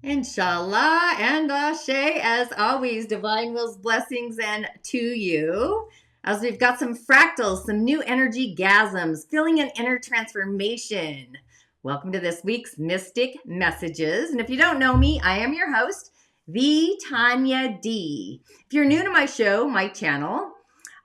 Inshallah and Ashe, as always, divine wills, blessings, and to you. As we've got some fractals, some new energy gasms, feeling an inner transformation. Welcome to this week's Mystic Messages. And if you don't know me, I am your host, the Tanya D. If you're new to my show, my channel,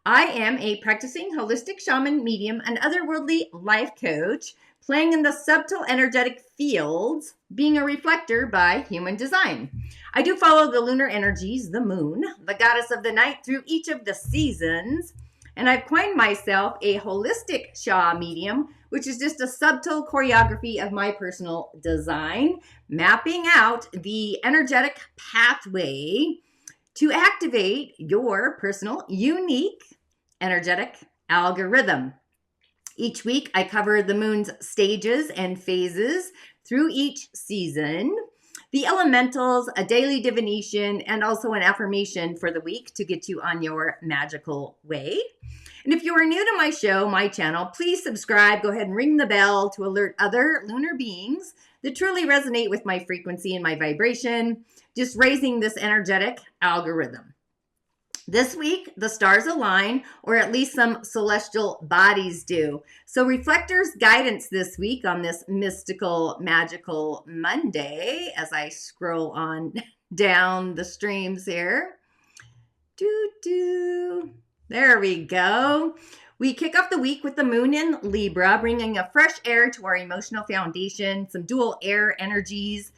I am a practicing holistic shaman, medium, and otherworldly life coach, playing in the subtle energetic fields, being a reflector by human design. I do follow the lunar energies, the moon, the goddess of the night, through each of the seasons. And I've coined myself a holistic Shah medium, which is just a subtle choreography of my personal design, mapping out the energetic pathway to activate your personal, unique, energetic algorithm. Each week, I cover the moon's stages and phases through each season, the elementals, a daily divination, and also an affirmation for the week to get you on your magical way. And if you are new to my show, my channel, please subscribe. Go ahead and ring the bell to alert other lunar beings that truly resonate with my frequency and my vibration, just raising this energetic algorithm. This week, the stars align, or at least some celestial bodies do. So reflectors guidance this week on this mystical, magical Monday, as I scroll on down the streams here. There we go. We kick off the week with the moon in Libra, bringing a fresh air to our emotional foundation, some dual air energies.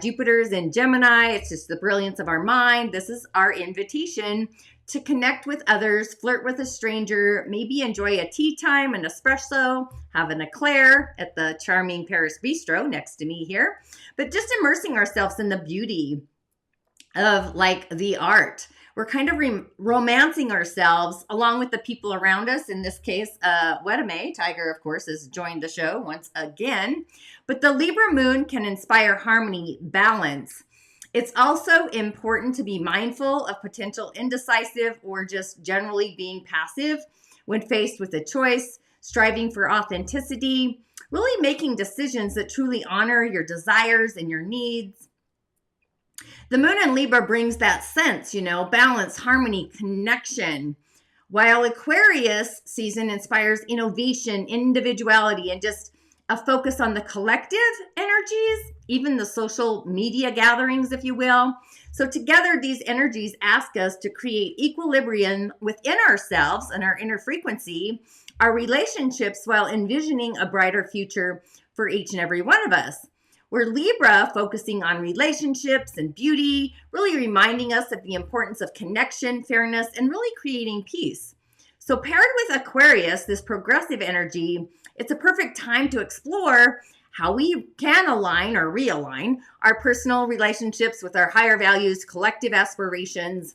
Jupiter's in Gemini. It's just the brilliance of our mind. This is our invitation to connect with others, flirt with a stranger, maybe enjoy a tea time, an espresso, have an eclair at the charming Paris Bistro next to me here. But just immersing ourselves in the beauty of like the art. We're kind of romancing ourselves along with the people around us. In this case, Wedame, Tiger, of course, has joined the show once again. But the Libra moon can inspire harmony, balance. It's also important to be mindful of potential indecisive or just generally being passive when faced with a choice, striving for authenticity, really making decisions that truly honor your desires and your needs. The moon in Libra brings that sense, balance, harmony, connection. While Aquarius season inspires innovation, individuality, and just a focus on the collective energies, even the social media gatherings, if you will. So together, these energies ask us to create equilibrium within ourselves and our inner frequency, our relationships, while envisioning a brighter future for each and every one of us. We're Libra, focusing on relationships and beauty, really reminding us of the importance of connection, fairness, and really creating peace. So paired with Aquarius, this progressive energy, it's a perfect time to explore how we can align or realign our personal relationships with our higher values, collective aspirations.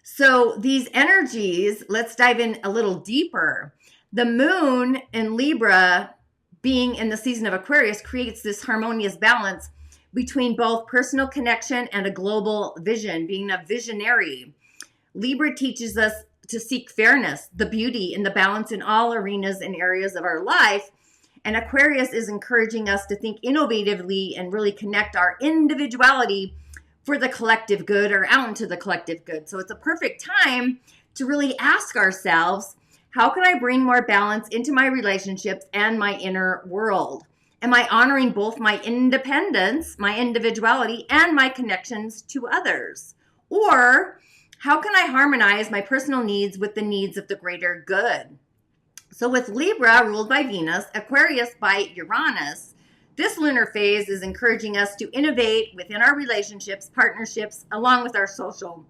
So these energies, let's dive in a little deeper. The moon in Libra, being in the season of Aquarius, creates this harmonious balance between both personal connection and a global vision, being a visionary. Libra teaches us to seek fairness, the beauty, and the balance in all arenas and areas of our life. And Aquarius is encouraging us to think innovatively and really connect our individuality for the collective good or out into the collective good. So it's a perfect time to really ask ourselves, how can I bring more balance into my relationships and my inner world? Am I honoring both my independence, my individuality, and my connections to others? Or how can I harmonize my personal needs with the needs of the greater good? So with Libra, ruled by Venus, Aquarius by Uranus, this lunar phase is encouraging us to innovate within our relationships, partnerships, along with our social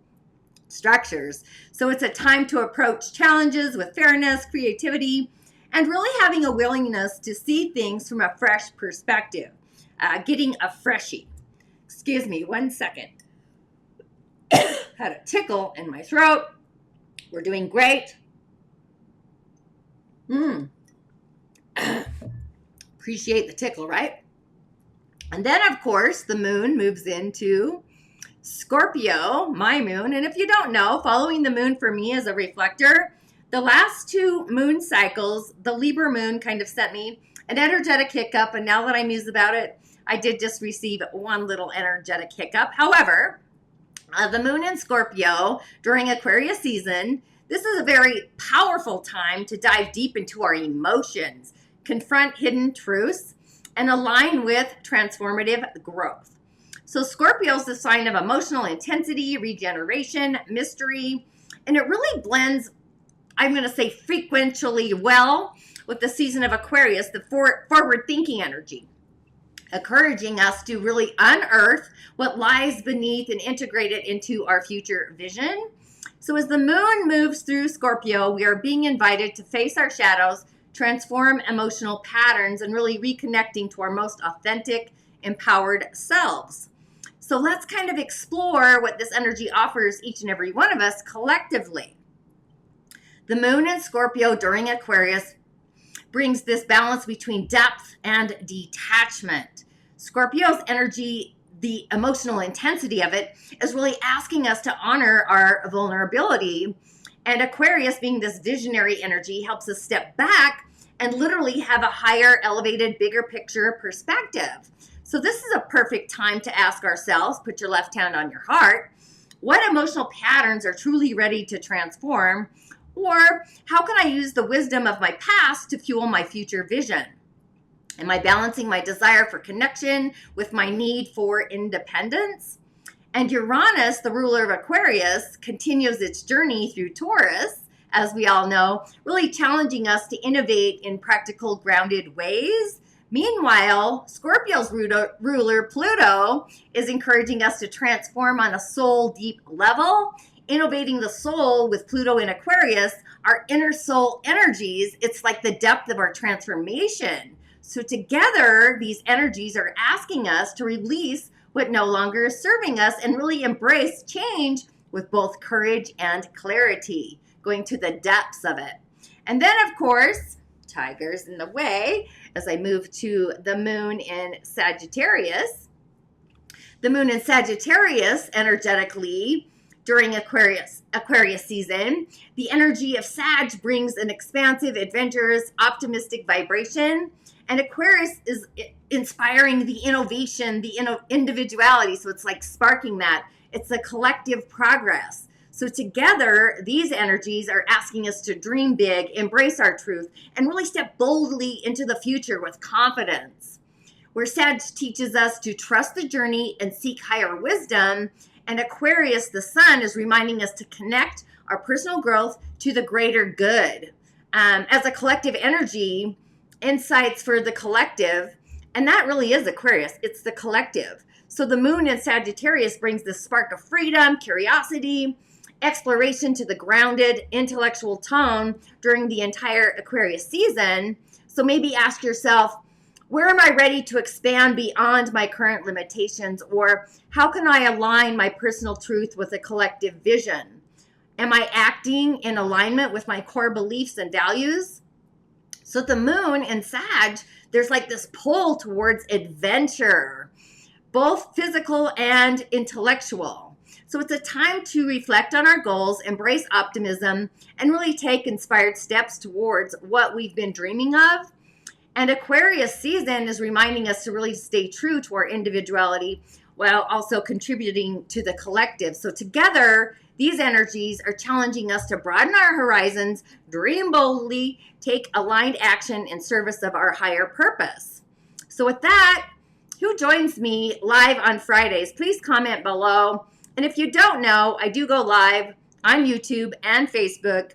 structures. So it's a time to approach challenges with fairness, creativity, and really having a willingness to see things from a fresh perspective, getting a freshie. Excuse me, 1 second. Had a tickle in my throat. We're doing great. Appreciate the tickle, right? And then, of course, the moon moves into Scorpio, my moon. And if you don't know, following the moon for me as a reflector, the last 2 moon cycles, the Libra moon kind of sent me an energetic hiccup. And now that I muse about it, I did just receive one little energetic hiccup. However, the moon in Scorpio during Aquarius season, this is a very powerful time to dive deep into our emotions, confront hidden truths, and align with transformative growth. So Scorpio is the sign of emotional intensity, regeneration, mystery, and it really blends, I'm going to say frequentially well, with the season of Aquarius, the forward thinking energy, encouraging us to really unearth what lies beneath and integrate it into our future vision. So as the moon moves through Scorpio, we are being invited to face our shadows, transform emotional patterns, and really reconnecting to our most authentic, empowered selves. So let's kind of explore what this energy offers each and every one of us collectively. The moon in Scorpio during Aquarius brings this balance between depth and detachment. Scorpio's energy, the emotional intensity of it, is really asking us to honor our vulnerability. And Aquarius, being this visionary energy, helps us step back and literally have a higher, elevated, bigger picture perspective. So this is a perfect time to ask ourselves, put your left hand on your heart, what emotional patterns are truly ready to transform? Or how can I use the wisdom of my past to fuel my future vision? Am I balancing my desire for connection with my need for independence? And Uranus, the ruler of Aquarius, continues its journey through Taurus, as we all know, really challenging us to innovate in practical, grounded ways. Meanwhile, Scorpio's ruler, Pluto, is encouraging us to transform on a soul deep level. Innovating the soul with Pluto in Aquarius, our inner soul energies, it's like the depth of our transformation. So together, these energies are asking us to release what no longer is serving us and really embrace change with both courage and clarity, going to the depths of it. And then, of course, tigers in the way as I move to the moon in Sagittarius. The moon in Sagittarius energetically during Aquarius season, the energy of Sag brings an expansive, adventurous, optimistic vibration. And Aquarius is inspiring the innovation, the individuality. So it's like sparking that. It's a collective progress. So together, these energies are asking us to dream big, embrace our truth, and really step boldly into the future with confidence. Where Sag teaches us to trust the journey and seek higher wisdom, and Aquarius, the sun, is reminding us to connect our personal growth to the greater good. As a collective energy, insights for the collective, and that really is Aquarius. It's the collective. So the moon in Sagittarius brings this spark of freedom, curiosity, exploration to the grounded intellectual tone during the entire Aquarius season. So maybe ask yourself, where am I ready to expand beyond my current limitations? Or how can I align my personal truth with a collective vision? Am I acting in alignment with my core beliefs and values? So the moon in Sag, there's like this pull towards adventure, both physical and intellectual. So it's a time to reflect on our goals, embrace optimism, and really take inspired steps towards what we've been dreaming of. And Aquarius season is reminding us to really stay true to our individuality while also contributing to the collective. So together, these energies are challenging us to broaden our horizons, dream boldly, take aligned action in service of our higher purpose. So with that, who joins me live on Fridays? Please comment below. And if you don't know, I do go live on YouTube and Facebook,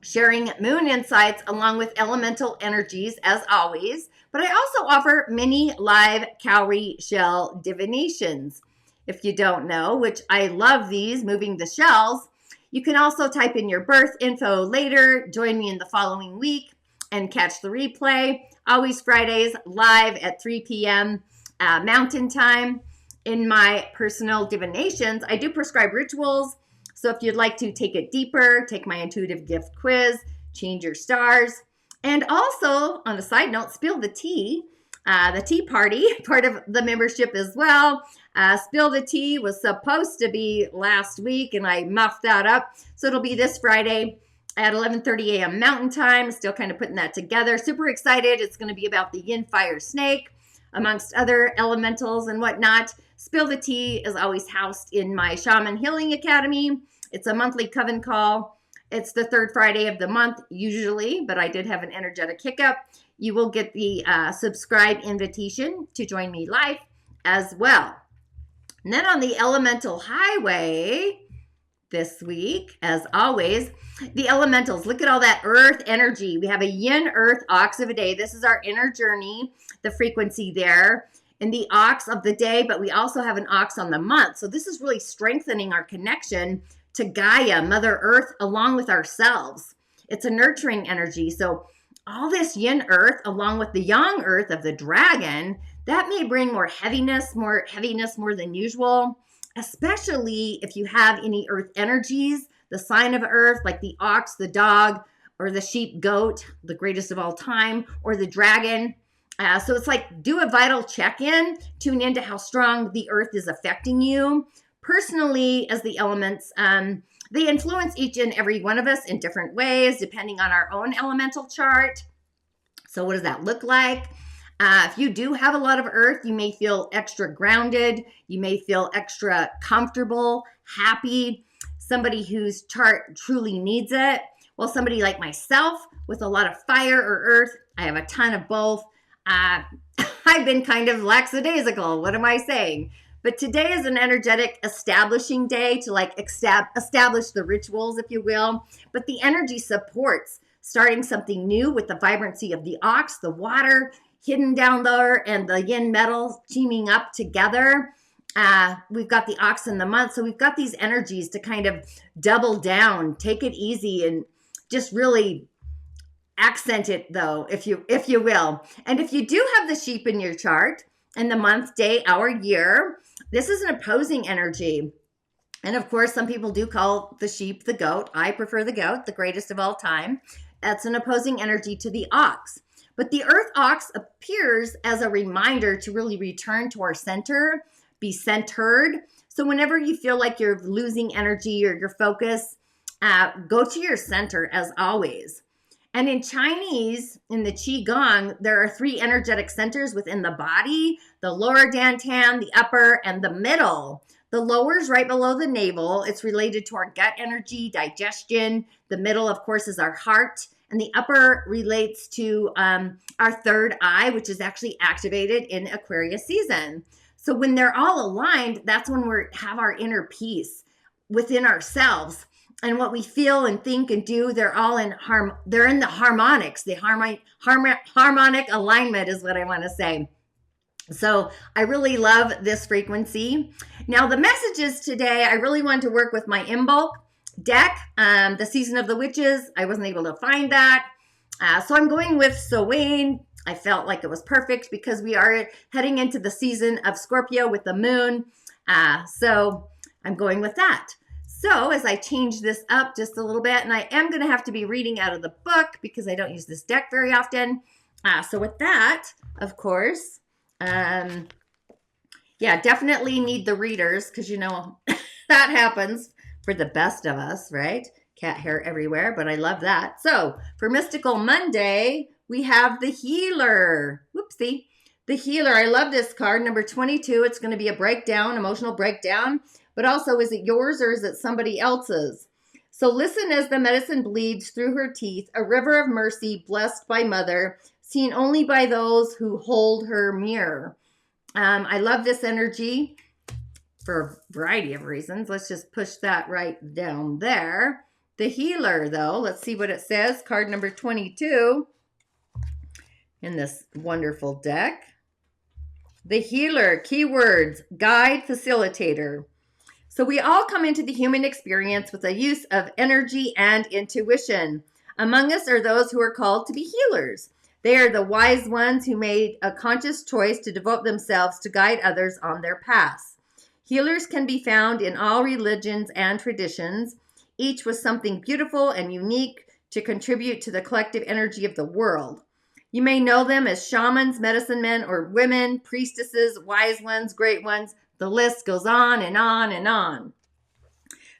sharing moon insights along with elemental energies as always. But I also offer mini live cowrie shell divinations. If you don't know, which I love these, moving the shells, you can also type in your birth info later, join me in the following week, and catch the replay. Always Fridays live at 3 p.m. Mountain Time. In my personal divinations, I do prescribe rituals. So if you'd like to take it deeper, take my intuitive gift quiz, change your stars. And also, on a side note, spill the tea party, part of the membership as well. Spill the tea was supposed to be last week, and I muffed that up. So it'll be this Friday at 11:30 a.m. Mountain Time. Still kind of putting that together. Super excited. It's going to be about the yin fire snake. amongst other elementals and whatnot. Spill the Tea is always housed in my Shaman Healing Academy. It's a monthly coven call. It's the third Friday of the month usually, but I did have an energetic hiccup. You will get the subscribe invitation to join me live as well. And then on the elemental highway this week, as always, the elementals. Look at all that earth energy. We have a yin earth ox of a day. This is our inner journey, the frequency there, and the ox of the day, but we also have an ox on the month. So this is really strengthening our connection to Gaia, Mother Earth, along with ourselves. It's a nurturing energy. So all this yin earth, along with the yang earth of the dragon, that may bring more heaviness more than usual, especially if you have any earth energies, the sign of earth, like the ox, the dog, or the sheep, goat, the greatest of all time, or the dragon. So it's like, do a vital check-in, tune into how strong the earth is affecting you. Personally, as the elements, they influence each and every one of us in different ways, depending on our own elemental chart. So what does that look like? If you do have a lot of earth, you may feel extra grounded. You may feel extra comfortable, happy. Somebody whose chart truly needs it. Well, somebody like myself with a lot of fire or earth, I have a ton of both. I've been kind of lackadaisical. What am I saying? But today is an energetic establishing day to like establish the rituals, if you will. But the energy supports starting something new with the vibrancy of the ox, the water hidden down there, and the yin metals teaming up together. We've got the ox in the month. So we've got these energies to kind of double down, take it easy, and just really accent it though, if you will. And if you do have the sheep in your chart and the month, day, hour, year, this is an opposing energy. And of course, some people do call the sheep the goat. I prefer the goat, the greatest of all time. That's an opposing energy to the ox. But the earth ox appears as a reminder to really return to our center, be centered. So whenever you feel like you're losing energy or your focus, go to your center as always. And in Chinese, in the Qigong, there are 3 energetic centers within the body: the lower dantian, the upper, and the middle. The lower is right below the navel. It's related to our gut energy, digestion. The middle, of course, is our heart. And the upper relates to our third eye, which is actually activated in Aquarius season. So when they're all aligned, that's when we have our inner peace within ourselves. And what we feel and think and do, they're all in they're in the harmonics. The harmonic alignment is what I want to say. So I really love this frequency. Now the messages today, I really wanted to work with my Imbolc deck, the Season of the Witches. I wasn't able to find that. So I'm going with Sowain. I felt like it was perfect because we are heading into the season of Scorpio with the moon. So I'm going with that. So as I change this up just a little bit, and I am going to have to be reading out of the book because I don't use this deck very often. So with that, of course, yeah, definitely need the readers because, you know, that happens for the best of us, right? Cat hair everywhere, but I love that. So for Mystical Monday, we have the Healer. Whoopsie. The Healer. I love this card, number 22. It's going to be a breakdown, emotional breakdown. But also, is it yours or is it somebody else's? So listen as the medicine bleeds through her teeth, a river of mercy blessed by Mother, seen only by those who hold her mirror. I love this energy for a variety of reasons. Let's just push that right down there. The Healer, though, let's see what it says. Card number 22 in this wonderful deck. The Healer, keywords, guide, facilitator. So we all come into the human experience with a use of energy and intuition. Among us are those who are called to be healers. They are the wise ones who made a conscious choice to devote themselves to guide others on their paths. Healers can be found in all religions and traditions, each with something beautiful and unique to contribute to the collective energy of the world. You may know them as shamans, medicine men, or women, priestesses, wise ones, great ones. The list goes on and on and on.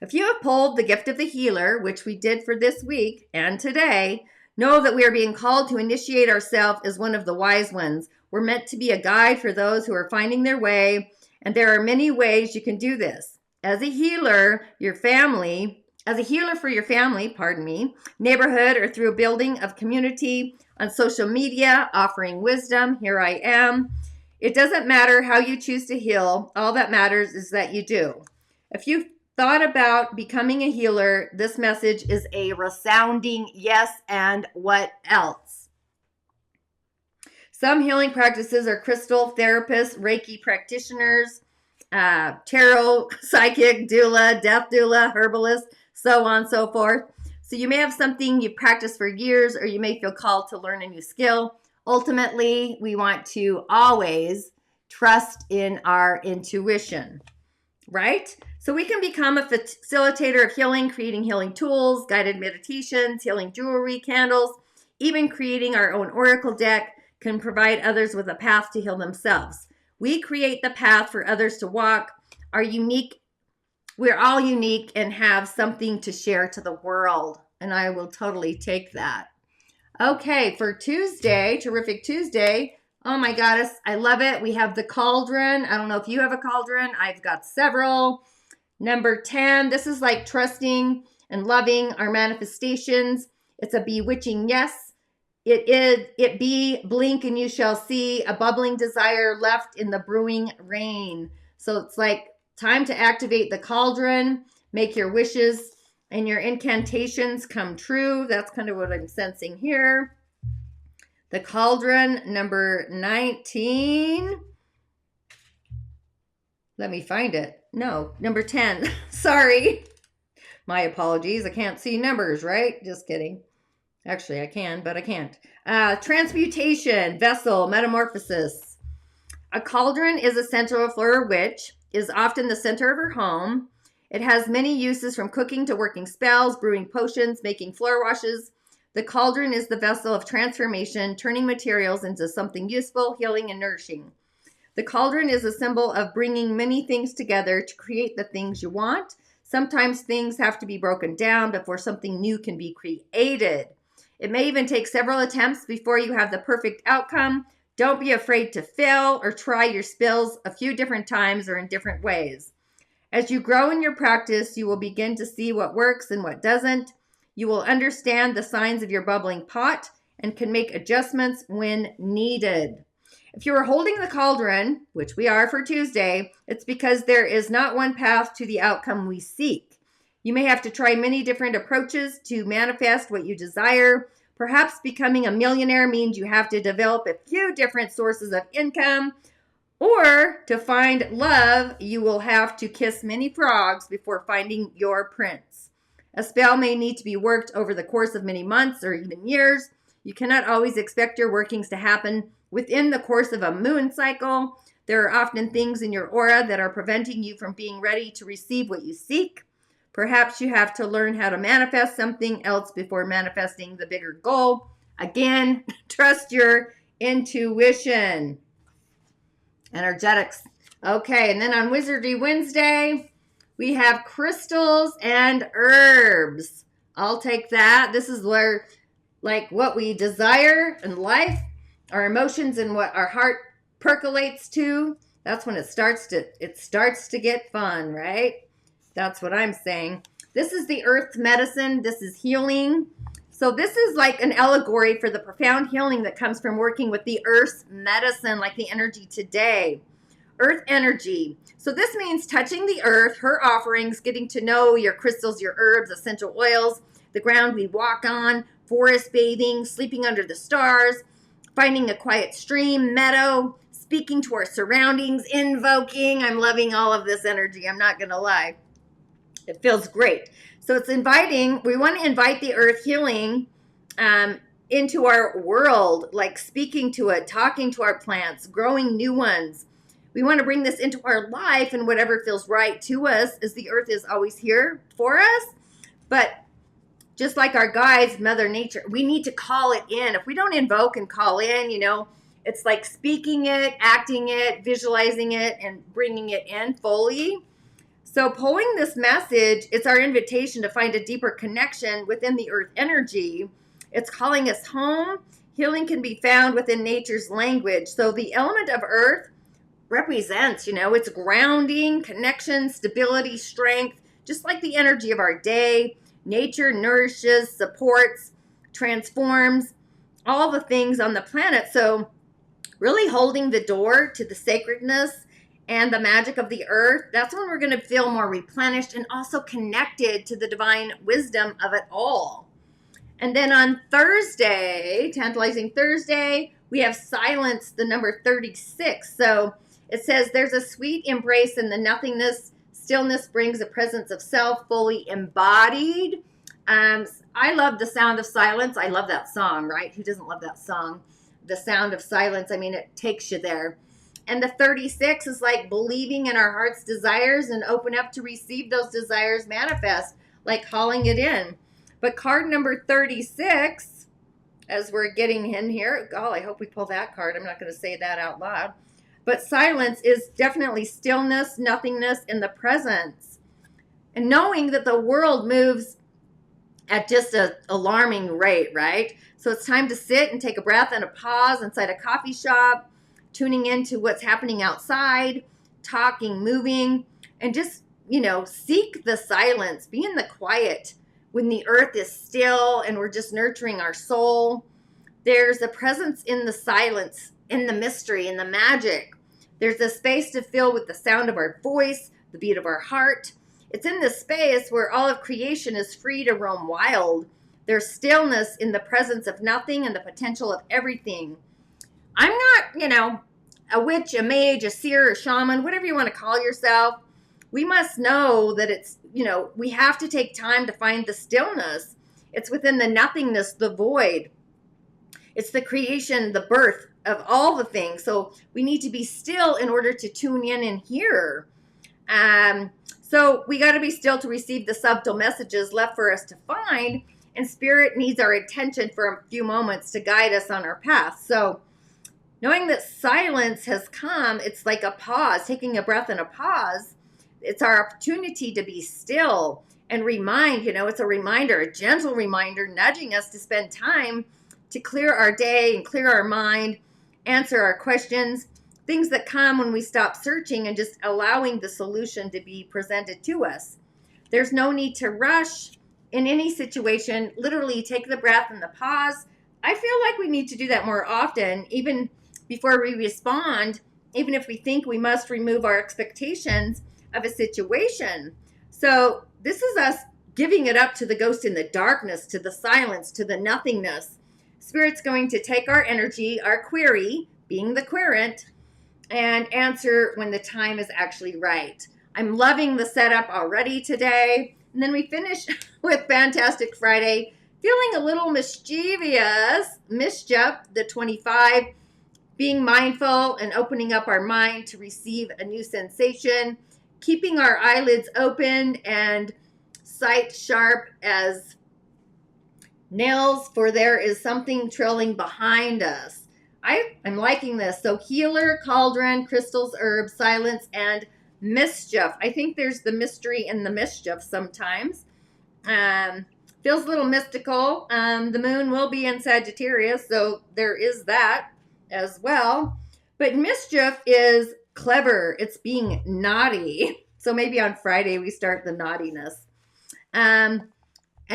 If you have pulled the gift of the Healer, which we did for this week and today, Know that we are being called to initiate ourselves as one of the wise ones. We're meant to be a guide for those who are finding their way, and there are many ways you can do this. As a healer, for your family, neighborhood, or through a building of community, on social media, offering wisdom, here I am. It doesn't matter how you choose to heal. All that matters is that you do. If you've thought about becoming a healer, this message is a resounding yes, and what else? Some healing practices are crystal therapists, Reiki practitioners, tarot, psychic, doula, death doula, herbalist, so on, so forth. So you may have something you've practiced for years, or you may feel called to learn a new skill. Ultimately, we want to always trust in our intuition, right? So we can become a facilitator of healing, creating healing tools, guided meditations, healing jewelry, candles, even creating our own oracle deck can provide others with a path to heal themselves. We create the path for others to walk. We're all unique and have something to share to the world. And I will totally take that. Okay, for Tuesday, terrific Tuesday. Oh my goddess, I love it. We have the cauldron. I don't know if you have a cauldron. I've got several. Number 10, this is like trusting and loving our manifestations. It's a bewitching yes. It be, blink and you shall see, a bubbling desire left in the brewing rain. So it's like time to activate the cauldron, make your wishes and your incantations come true. That's kind of what I'm sensing here. The cauldron, number 19. Let me find it. No, number 10. Sorry. My apologies. I can't see numbers, right? Just kidding. Actually, I can, but I can't. Transmutation, vessel, metamorphosis. A cauldron is essential for a witch, is often the center of her home. It has many uses, from cooking to working spells, brewing potions, making floor washes. The cauldron is the vessel of transformation, turning materials into something useful, healing, and nourishing. The cauldron is a symbol of bringing many things together to create the things you want. Sometimes things have to be broken down before something new can be created. It may even take several attempts before you have the perfect outcome. Don't be afraid to fail or try your spells a few different times or in different ways. As you grow in your practice, you will begin to see what works and what doesn't. You will understand the signs of your bubbling pot and can make adjustments when needed. If you are holding the cauldron, which we are for Tuesday, it's because there is not one path to the outcome we seek. You may have to try many different approaches to manifest what you desire. Perhaps becoming a millionaire means you have to develop a few different sources of income. Or to find love, you will have to kiss many frogs before finding your prince. A spell may need to be worked over the course of many months or even years. You cannot always expect your workings to happen within the course of a moon cycle. There are often things in your aura that are preventing you from being ready to receive what you seek. Perhaps you have to learn how to manifest something else before manifesting the bigger goal. Again, trust your intuition. Energetics. Okay, and then on Wizardry Wednesday, we have crystals and herbs. I'll take that. This is where, like, what we desire in life, our emotions, and what our heart percolates to. That's when it starts to get fun, right? That's what I'm saying. This is the earth medicine. This is healing. So this is like an allegory for the profound healing that comes from working with the earth's medicine, like the energy today. Earth energy. So this means touching the earth, her offerings, getting to know your crystals, your herbs, essential oils, the ground we walk on, forest bathing, sleeping under the stars, finding a quiet stream, meadow, speaking to our surroundings, invoking. I'm loving all of this energy. I'm not going to lie. It feels great. So it's inviting, we want to invite the earth healing into our world, like speaking to it, talking to our plants, growing new ones. We want to bring this into our life and whatever feels right to us, as the earth is always here for us. But just like our guides, Mother Nature, we need to call it in. If we don't invoke and call in, it's like speaking it, acting it, visualizing it, and bringing it in fully. So pulling this message, it's our invitation to find a deeper connection within the earth energy. It's calling us home. Healing can be found within nature's language. So the element of earth represents, it's grounding, connection, stability, strength, just like the energy of our day. Nature nourishes, supports, transforms all the things on the planet. So really holding the door to the sacredness and the magic of the earth, that's when we're going to feel more replenished and also connected to the divine wisdom of it all. And then on Thursday, tantalizing Thursday, we have silence, the number 36. So it says there's a sweet embrace in the nothingness. Stillness brings a presence of self fully embodied. I love the sound of silence. I love that song, right? Who doesn't love that song? The sound of silence. I mean, it takes you there. And the 36 is like believing in our heart's desires and open up to receive those desires manifest, like calling it in. But card number 36, as we're getting in here, oh, I hope we pull that card. I'm not going to say that out loud. But silence is definitely stillness, nothingness, and the presence. And knowing that the world moves at just an alarming rate, right? So it's time to sit and take a breath and a pause inside a coffee shop, tuning into what's happening outside, talking, moving, and just, seek the silence, be in the quiet when the earth is still and we're just nurturing our soul. There's a presence in the silence, in the mystery, in the magic. There's a space to fill with the sound of our voice, the beat of our heart. It's in this space where all of creation is free to roam wild. There's stillness in the presence of nothing and the potential of everything. I'm not, a witch, a mage, a seer, a shaman, whatever you want to call yourself. We must know that it's, we have to take time to find the stillness. It's within the nothingness, the void. It's the creation, the birth of all the things. So we need to be still in order to tune in and hear. So we got to be still to receive the subtle messages left for us to find. And spirit needs our attention for a few moments to guide us on our path. So knowing that silence has come, it's like a pause, taking a breath and a pause. It's our opportunity to be still and remind, it's a reminder, a gentle reminder, nudging us to spend time to clear our day and clear our mind, answer our questions, things that come when we stop searching and just allowing the solution to be presented to us. There's no need to rush in any situation. Literally take the breath and the pause. I feel like we need to do that more often, even before we respond, even if we think we must remove our expectations of a situation. So this is us giving it up to the ghost in the darkness, to the silence, to the nothingness. Spirit's going to take our energy, our query, being the querent, and answer when the time is actually right. I'm loving the setup already today. And then we finish with Fantastic Friday, feeling a little mischievous, mischief, the 25, being mindful and opening up our mind to receive a new sensation, keeping our eyelids open and sight sharp as nails, for there is something trailing behind us. I'm liking this. So healer, cauldron, crystals, herbs, silence, and mischief. I think there's the mystery in the mischief sometimes. Feels a little mystical. The moon will be in Sagittarius, so there is that as well. But mischief is clever. It's being naughty. So maybe on Friday we start the naughtiness. And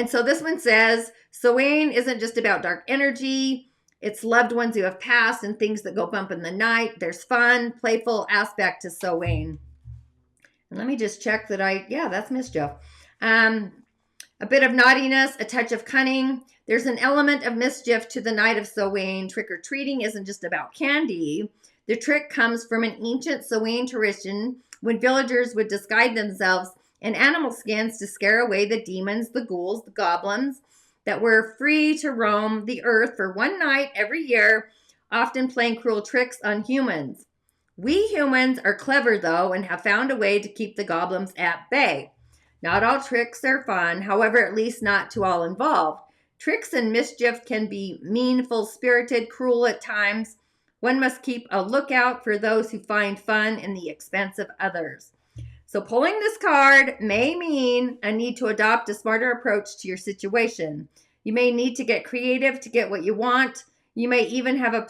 so this one says, Samhain isn't just about dark energy. It's loved ones who have passed and things that go bump in the night. There's fun, playful aspect to Samhain. And let me just check that that's mischief. A bit of naughtiness, a touch of cunning. There's an element of mischief to the night of Samhain. Trick-or-treating isn't just about candy. The trick comes from an ancient Samhain tradition when villagers would disguise themselves in animal skins to scare away the demons, the ghouls, the goblins that were free to roam the earth for one night every year, often playing cruel tricks on humans. We humans are clever, though, and have found a way to keep the goblins at bay. Not all tricks are fun, however, at least not to all involved. Tricks and mischief can be mean, full-spirited, cruel at times. One must keep a lookout for those who find fun in the expense of others. So pulling this card may mean a need to adopt a smarter approach to your situation. You may need to get creative to get what you want. You may even have to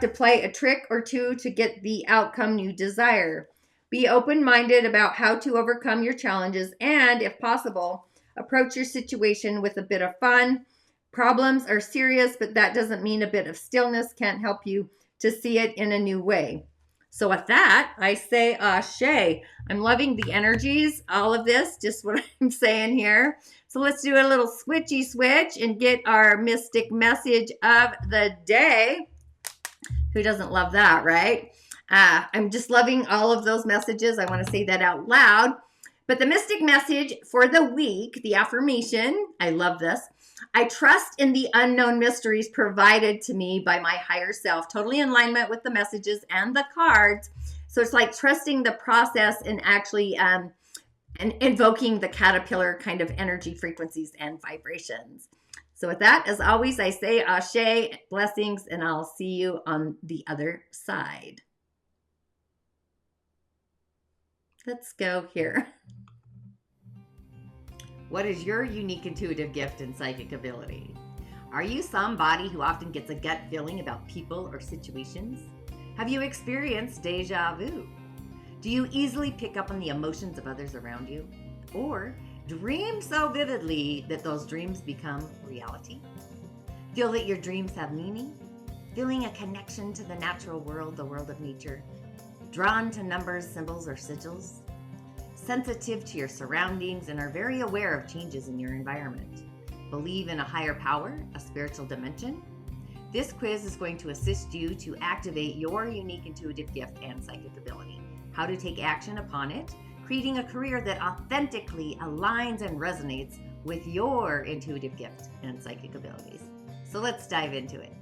play a trick or two to get the outcome you desire. Be open-minded about how to overcome your challenges and, if possible, approach your situation with a bit of fun. Problems are serious, but that doesn't mean a bit of stillness can't help you to see it in a new way. So with that, I say Ashe. I'm loving the energies, all of this, just what I'm saying here. So let's do a little switchy switch and get our mystic message of the day. Who doesn't love that, right? I'm just loving all of those messages. I want to say that out loud. But the mystic message for the week, the affirmation, I love this. I trust in the unknown mysteries provided to me by my higher self, totally in alignment with the messages and the cards. So it's like trusting the process and actually and invoking the caterpillar kind of energy frequencies and vibrations. So with that, as always, I say Ashe, blessings, and I'll see you on the other side. Let's go here. What is your unique intuitive gift and psychic ability? Are you somebody who often gets a gut feeling about people or situations? Have you experienced deja vu? Do you easily pick up on the emotions of others around you? Or dream so vividly that those dreams become reality? Feel that your dreams have meaning? Feeling a connection to the natural world, the world of nature? Drawn to numbers, symbols, or sigils? Sensitive to your surroundings and are very aware of changes in your environment? Believe in a higher power, a spiritual dimension? This quiz is going to assist you to activate your unique intuitive gift and psychic ability, how to take action upon it, creating a career that authentically aligns and resonates with your intuitive gift and psychic abilities. So let's dive into it.